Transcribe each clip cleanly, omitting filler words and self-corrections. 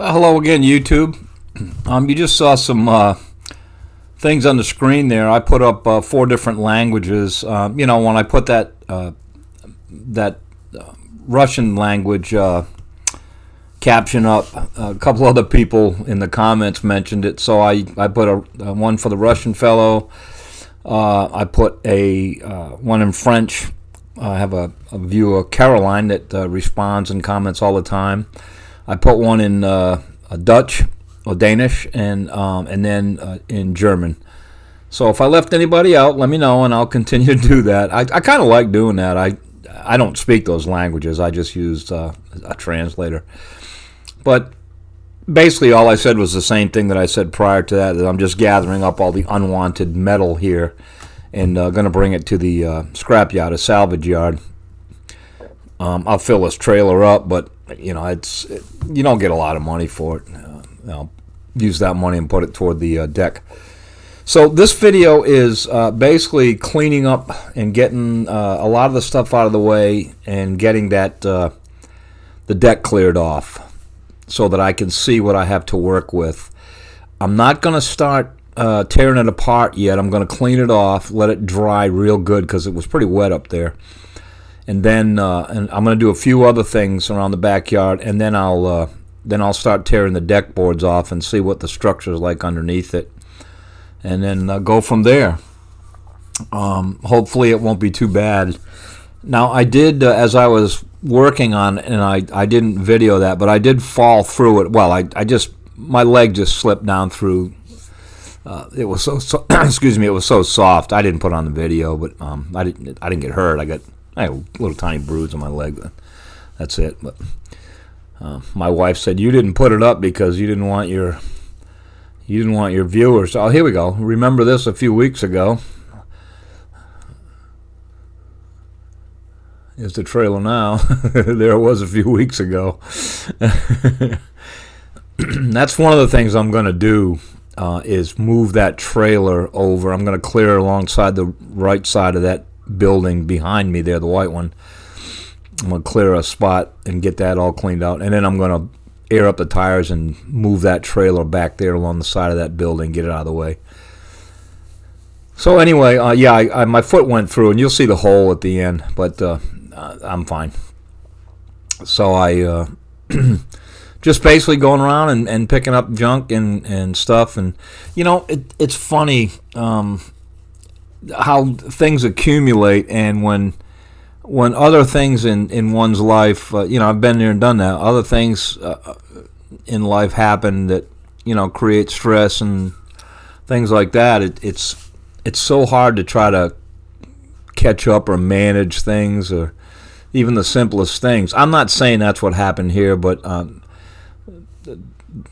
Hello again, YouTube. You just saw some things on the screen there. I put up 4 different languages. When I put that Russian language caption up, a couple other people in the comments mentioned it, so I put a one for the Russian fellow. I put a one in French. I have a viewer, Caroline, that responds and comments all the time. I put one in Dutch or Danish, and then in German. So if I left anybody out, let me know, and I'll continue to do that. I kind of like doing that. I don't speak those languages. I just used a translator. But basically all I said was the same thing that I said prior to that I'm just gathering up all the unwanted metal here and going to bring it to the scrapyard, a salvage yard. I'll fill this trailer up, but you don't get a lot of money for it. I'll use that money and put it toward the deck. So this video is basically cleaning up and getting a lot of the stuff out of the way and getting that the deck cleared off so that I can see what I have to work with. I'm not going to start tearing it apart yet. I'm going to clean it off, let it dry real good because it was pretty wet up there. And then and I'm going to do a few other things around the backyard, and then I'll start tearing the deck boards off and see what the structure is like underneath it, and then go from there. Hopefully it won't be too bad. Now I did, as I was working on it, and I didn't video that, but I did fall through it. Well, my leg just slipped down through. It was so excuse me. It was so soft. I didn't put on the video, but I didn't get hurt. I had a little tiny bruise on my leg. That's it. But my wife said you didn't put it up because you didn't want your viewers. Oh, here we go. Remember this a few weeks ago. Here's the trailer now. There it was a few weeks ago. That's one of the things I'm going to do is move that trailer over. I'm going to clear alongside the right side of that building behind me there, the white one. I'm going to clear a spot and get that all cleaned out, and then I'm going to air up the tires and move that trailer back there along the side of that building, get it out of the way. So anyway, my foot went through, and you'll see the hole at the end, but I'm fine. So I just basically going around and picking up junk and stuff, and it's funny how things accumulate, and when other things in one's life, I've been there and done that. Other things in life happen that create stress and things like that. It's so hard to try to catch up or manage things, or even the simplest things. I'm not saying that's what happened here, but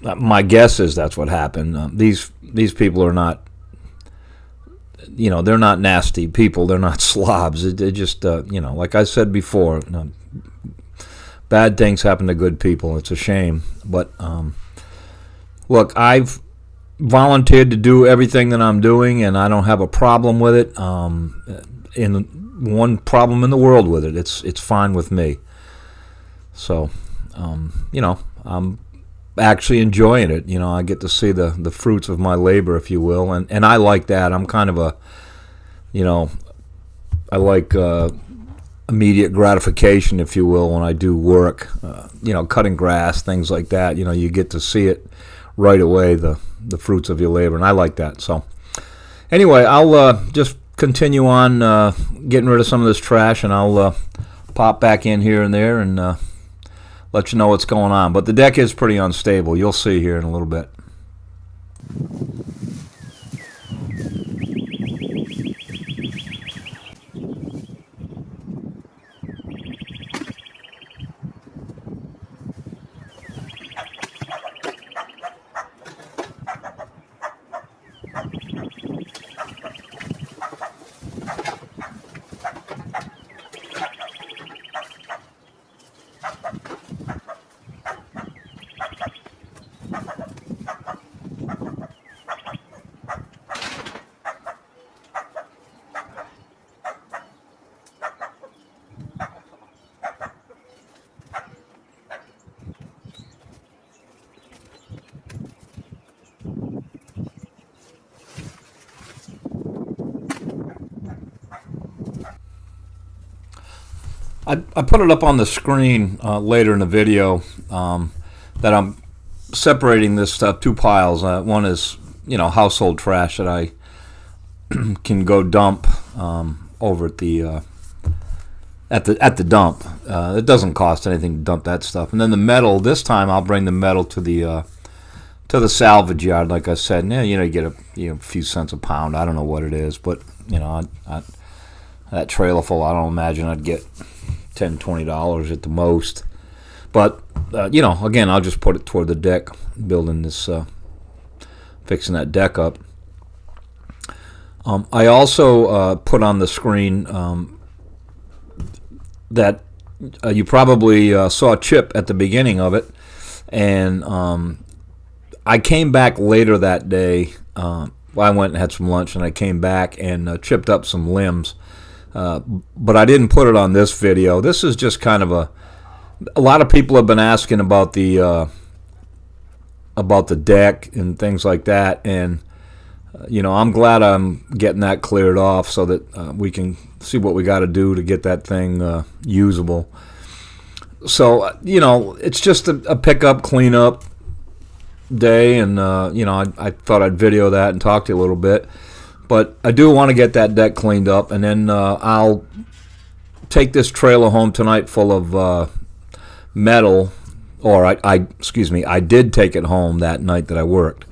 my guess is that's what happened. These people are not. They're not nasty people. They're not slobs. They just, like I said before, bad things happen to good people. It's a shame. But, look, I've volunteered to do everything that I'm doing, and I don't have a problem with it. In one problem in the world with it. It's fine with me. So, I'm actually enjoying it. I get to see the fruits of my labor, if you will, and I like that. I'm kind of a, I like immediate gratification, if you will, when I do work, cutting grass, things like that. You get to see it right away, the fruits of your labor, and I like that. So anyway, I'll just continue on getting rid of some of this trash, and I'll pop back in here and there and let you know what's going on. But the deck is pretty unstable. You'll see here in a little bit. I put it up on the screen later in the video that I'm separating this stuff, two piles. One is, household trash that I can go dump over at the dump. It doesn't cost anything to dump that stuff. And then the metal, this time I'll bring the metal to the salvage yard. Like I said, you get a few cents a pound. I don't know what it is, but that trailer full, I don't imagine I'd get $10, $20 at the most. But again, I'll just put it toward the deck, building this, fixing that deck up. I also put on the screen that you probably saw Chip at the beginning of it, and I came back later that day. I went and had some lunch, and I came back and chipped up some limbs, but I didn't put it on this video. This is just kind of a lot of people have been asking about the deck and things like that, and I'm glad I'm getting that cleared off so that we can see what we got to do to get that thing usable. So it's just a pickup, cleanup day, and I thought I'd video that and talk to you a little bit. But I do want to get that deck cleaned up, and then I'll take this trailer home tonight full of metal. Or I did take it home that night that I worked,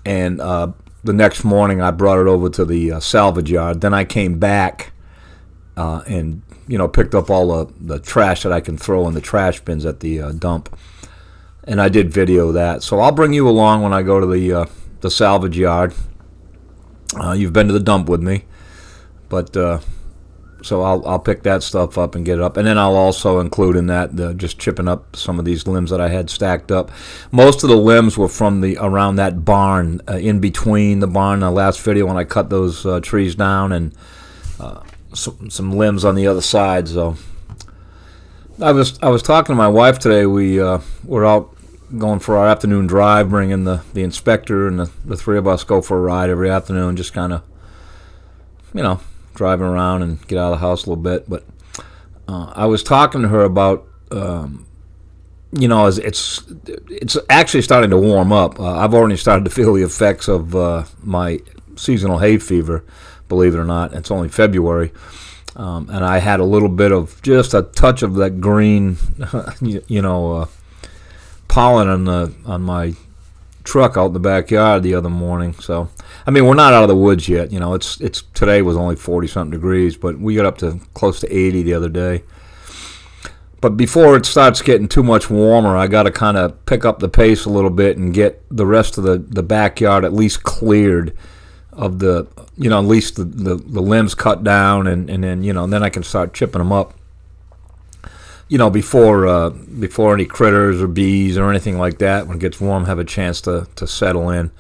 and the next morning I brought it over to the salvage yard. Then I came back and picked up all the trash that I can throw in the trash bins at the dump, and I did video that. So I'll bring you along when I go to the salvage yard. You've been to the dump with me, but so I'll pick that stuff up and get it up, and then I'll also include in that just chipping up some of these limbs that I had stacked up. Most of the limbs were from around that barn, in between the barn. The last video when I cut those trees down, and some limbs on the other side. So I was talking to my wife today. We're out going for our afternoon drive, bringing the inspector, and the three of us go for a ride every afternoon, just kind of driving around and get out of the house a little bit. But I was talking to her about as it's actually starting to warm up. I've already started to feel the effects of my seasonal hay fever, believe it or not. It's only February, and I had a little bit of just a touch of that green pollen on my truck out in the backyard the other morning. So I mean, we're not out of the woods yet. It's today was only 40-something degrees, but we got up to close to 80 the other day. But before it starts getting too much warmer, I got to kind of pick up the pace a little bit and get the rest of the backyard at least cleared of at least the limbs cut down, and then I can start chipping them up. Before any critters or bees or anything like that, when it gets warm, have a chance to settle in.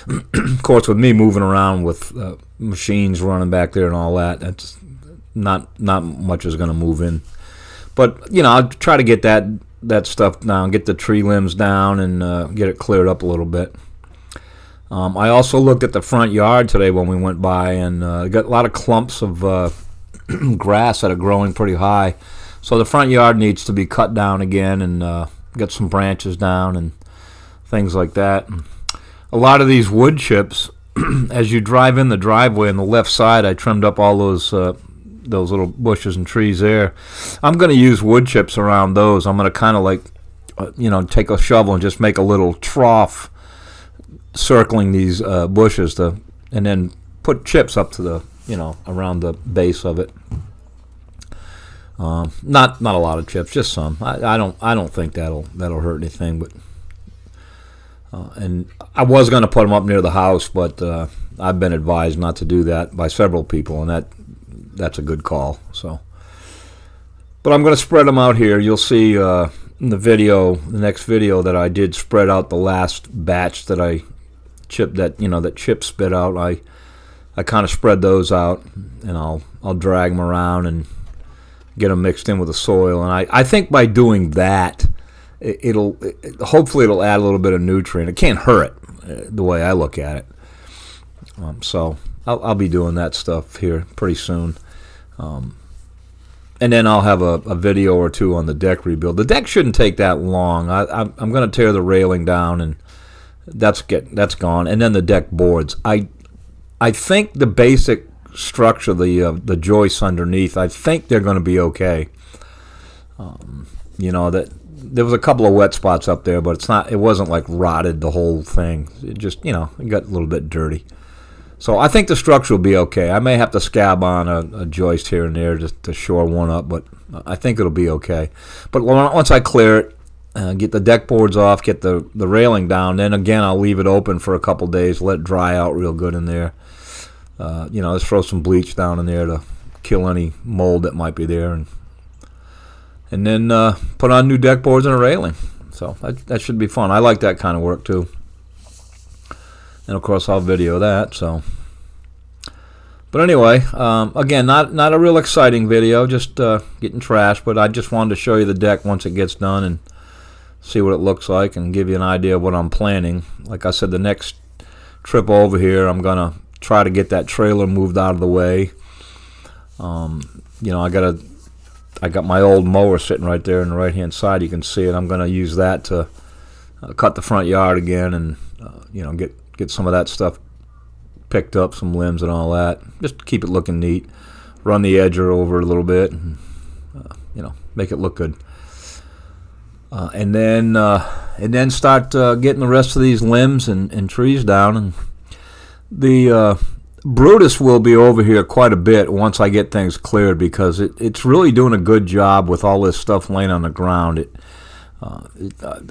Of course, with me moving around with machines running back there and all that, that's not much is going to move in. But I'll try to get that stuff down, get the tree limbs down, and get it cleared up a little bit. I also looked at the front yard today when we went by, and got a lot of clumps of grass that are growing pretty high. So the front yard needs to be cut down again, and get some branches down and things like that. And a lot of these wood chips, as you drive in the driveway on the left side, I trimmed up all those little bushes and trees there. I'm going to use wood chips around those. I'm going to kind of take a shovel and just make a little trough circling these bushes, and then put chips up to the around the base of it. Not a lot of chips, just some. I don't think that'll hurt anything, but and I was going to put them up near the house, but I've been advised not to do that by several people, and that's a good call. So, but I'm going to spread them out here. You'll see in the next video, that I did spread out the last batch that I chipped, that Chip spit out. I kind of spread those out, and I'll drag them around and get them mixed in with the soil. And I think by doing that, hopefully it'll add a little bit of nutrient. It can't hurt the way I look at it. So I'll be doing that stuff here pretty soon. and then I'll have a video or two on the deck rebuild. The deck shouldn't take that long. I'm going to tear the railing down, and that's gone. And then the deck boards. I think the basic structure, the joists underneath, I think they're going to be okay. That there was a couple of wet spots up there, but it wasn't like rotted the whole thing. It just, it got a little bit dirty. So I think the structure will be okay. I may have to scab on a joist here and there just to shore one up, but I think it'll be okay. But once I clear it, get the deck boards off, get the railing down, then again I'll leave it open for a couple days, let it dry out real good in there. Let's throw some bleach down in there to kill any mold that might be there, and then put on new deck boards and a railing. So that should be fun. I like that kind of work too. And of course I'll video that. So, but anyway, again, not a real exciting video, just getting trashed. But I just wanted to show you the deck once it gets done and see what it looks like and give you an idea of what I'm planning. Like I said, the next trip over here, I'm gonna try to get that trailer moved out of the way. I got my old mower sitting right there on the right hand side. You can see it. I'm gonna use that to cut the front yard again and get some of that stuff picked up, some limbs and all that, just to keep it looking neat. Run the edger over a little bit, and make it look good. And then start getting the rest of these limbs and trees down. And the Brutus will be over here quite a bit once I get things cleared, because it's really doing a good job with all this stuff laying on the ground.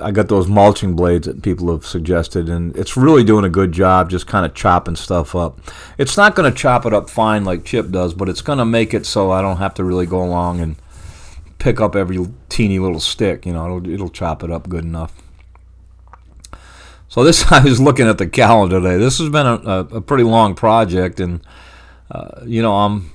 I got those mulching blades that people have suggested, and it's really doing a good job just kind of chopping stuff up. It's not going to chop it up fine like Chip does, but it's going to make it so I don't have to really go along and pick up every teeny little stick. It'll chop it up good enough. So I was looking at the calendar today. This has been a pretty long project, and I'm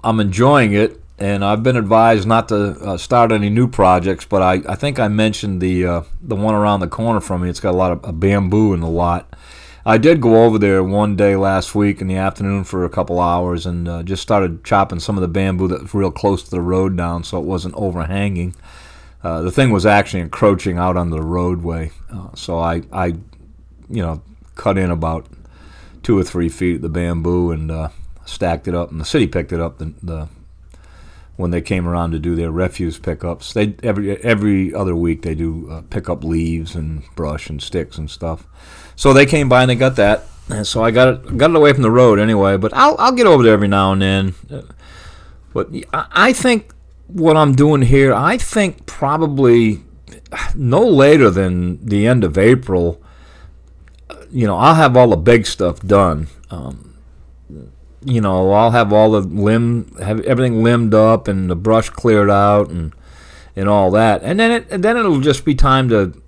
enjoying it. And I've been advised not to start any new projects, but I think I mentioned the one around the corner from me. It's got a lot of bamboo in the lot. I did go over there one day last week in the afternoon for a couple hours and just started chopping some of the bamboo that was real close to the road down, so it wasn't overhanging. The thing was actually encroaching out onto the roadway, so I cut in about 2 or 3 feet of the bamboo and stacked it up, and the city picked it up when they came around to do their refuse pickups. They every other week they do pick up leaves and brush and sticks and stuff. So they came by and they got that, and so I got it away from the road anyway. But I'll get over there every now and then. But I think what I'm doing here, I think probably no later than the end of April, I'll have all the big stuff done. I'll have all have everything limbed up and the brush cleared out and all that, and then it'll just be time to,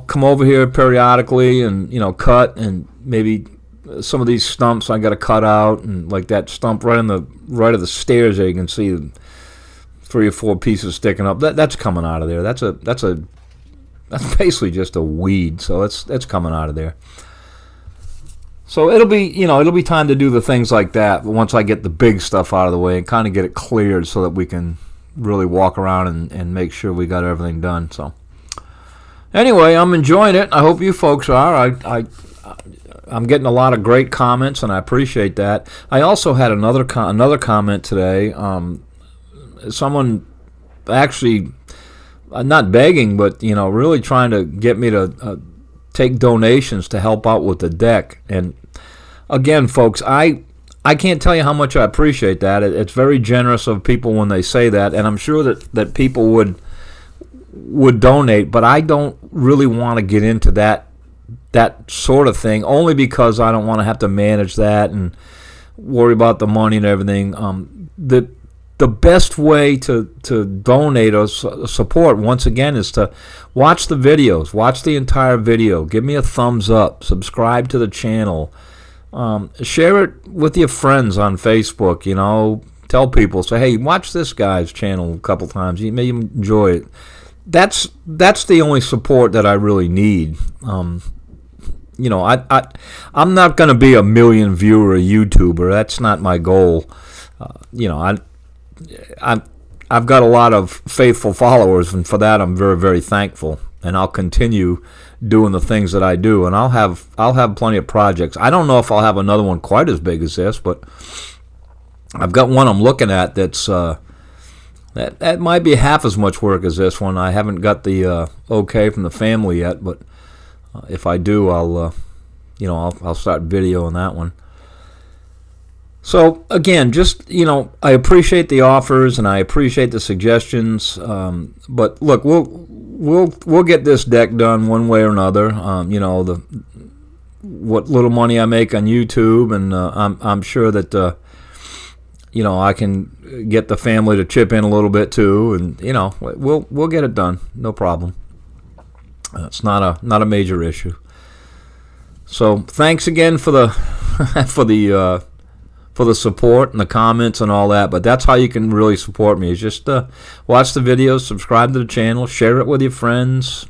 come over here periodically and cut, and maybe some of these stumps I got to cut out, and like that stump right of the stairs there, you can see 3 or 4 pieces sticking up. That's coming out of there. That's basically just a weed, so it's coming out of there. So it'll be time to do the things like that once I get the big stuff out of the way and kind of get it cleared so that we can really walk around and make sure we got everything done. So anyway, I'm enjoying it. I hope you folks are. I'm getting a lot of great comments, and I appreciate that. I also had another comment today. Someone actually not begging, but really trying to get me to take donations to help out with the deck. And again, folks, I can't tell you how much I appreciate that. It's very generous of people when they say that, and I'm sure that people would donate, but I don't really want to get into that sort of thing, only because I don't want to have to manage that and worry about the money and everything. The best way to donate or support, once again, is to watch the videos. Watch the entire video. Give me a thumbs up. Subscribe to the channel. Share it with your friends on Facebook. Tell people. Say, hey, watch this guy's channel a couple times. You may enjoy it. That's the only support that I really need. I'm not going to be a million viewer YouTuber. That's not my goal. I've got a lot of faithful followers, and for that I'm very, very thankful. And I'll continue doing the things that I do, and I'll have plenty of projects. I don't know if I'll have another one quite as big as this, but I've got one I'm looking at that's that might be half as much work as this one. I haven't got the okay from the family yet, but if I do, I'll start videoing that one. So again, just I appreciate the offers and I appreciate the suggestions. But look, we'll get this deck done one way or another. What little money I make on YouTube, and I'm sure that I can get the family to chip in a little bit too, and we'll get it done, no problem. It's not a major issue. So thanks again for the for the support and the comments and all that. But that's how you can really support me, is just watch the videos, subscribe to the channel, share it with your friends,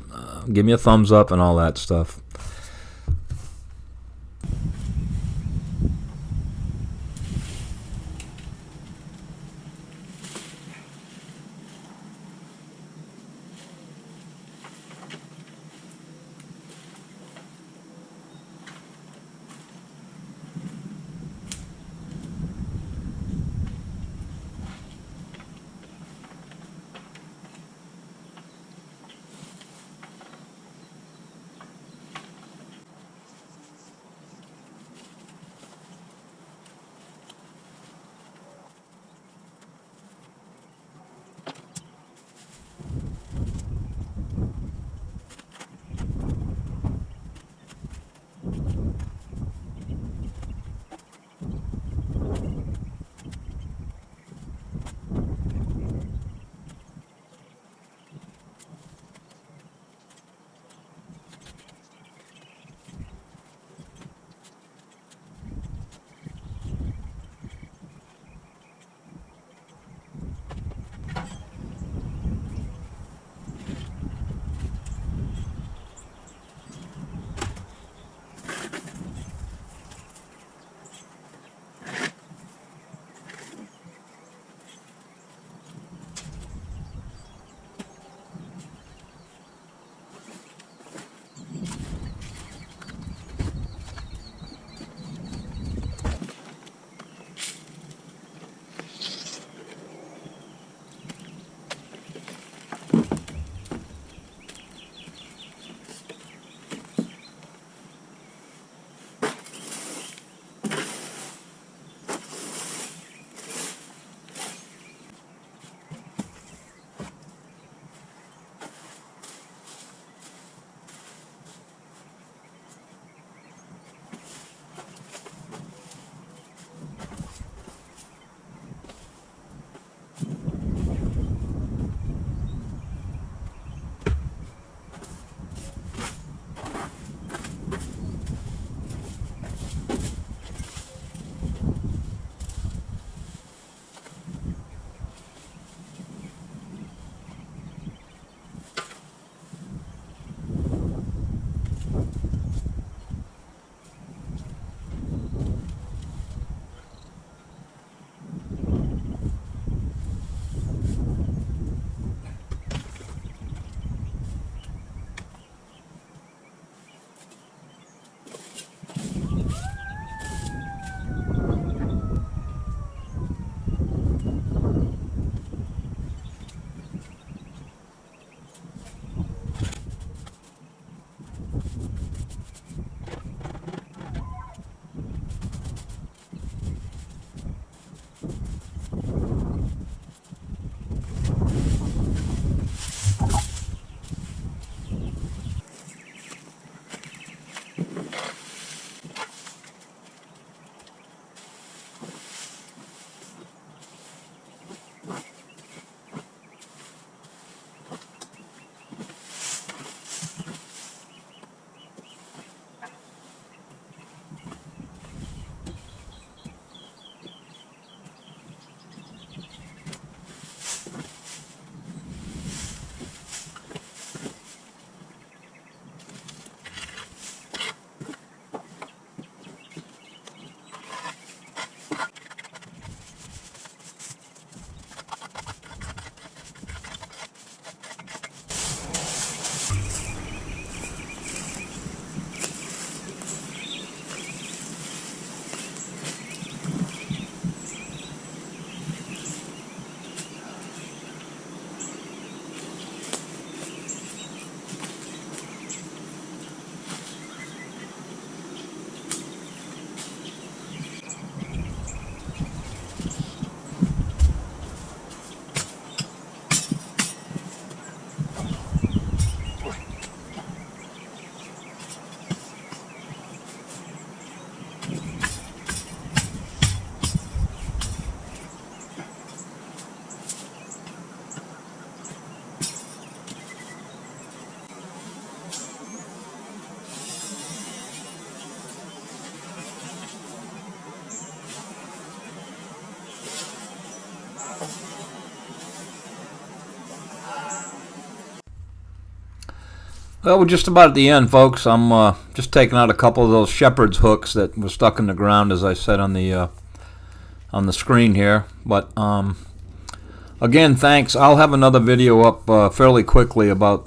give me a thumbs up and all that stuff. Well, we're just about at the end, folks. I'm just taking out a couple of those shepherd's hooks that were stuck in the ground, as I said on the screen here. But again, thanks. I'll have another video up fairly quickly about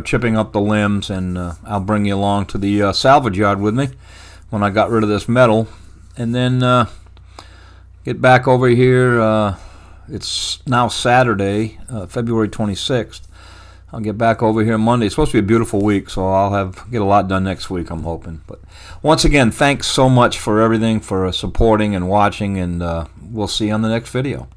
chipping up the limbs, and I'll bring you along to the salvage yard with me when I got rid of this metal, and then get back over here. It's now Saturday, February 26th. I'll get back over here Monday. It's supposed to be a beautiful week, so I'll get a lot done next week, I'm hoping. But once again, thanks so much for everything, for supporting and watching, and we'll see you on the next video.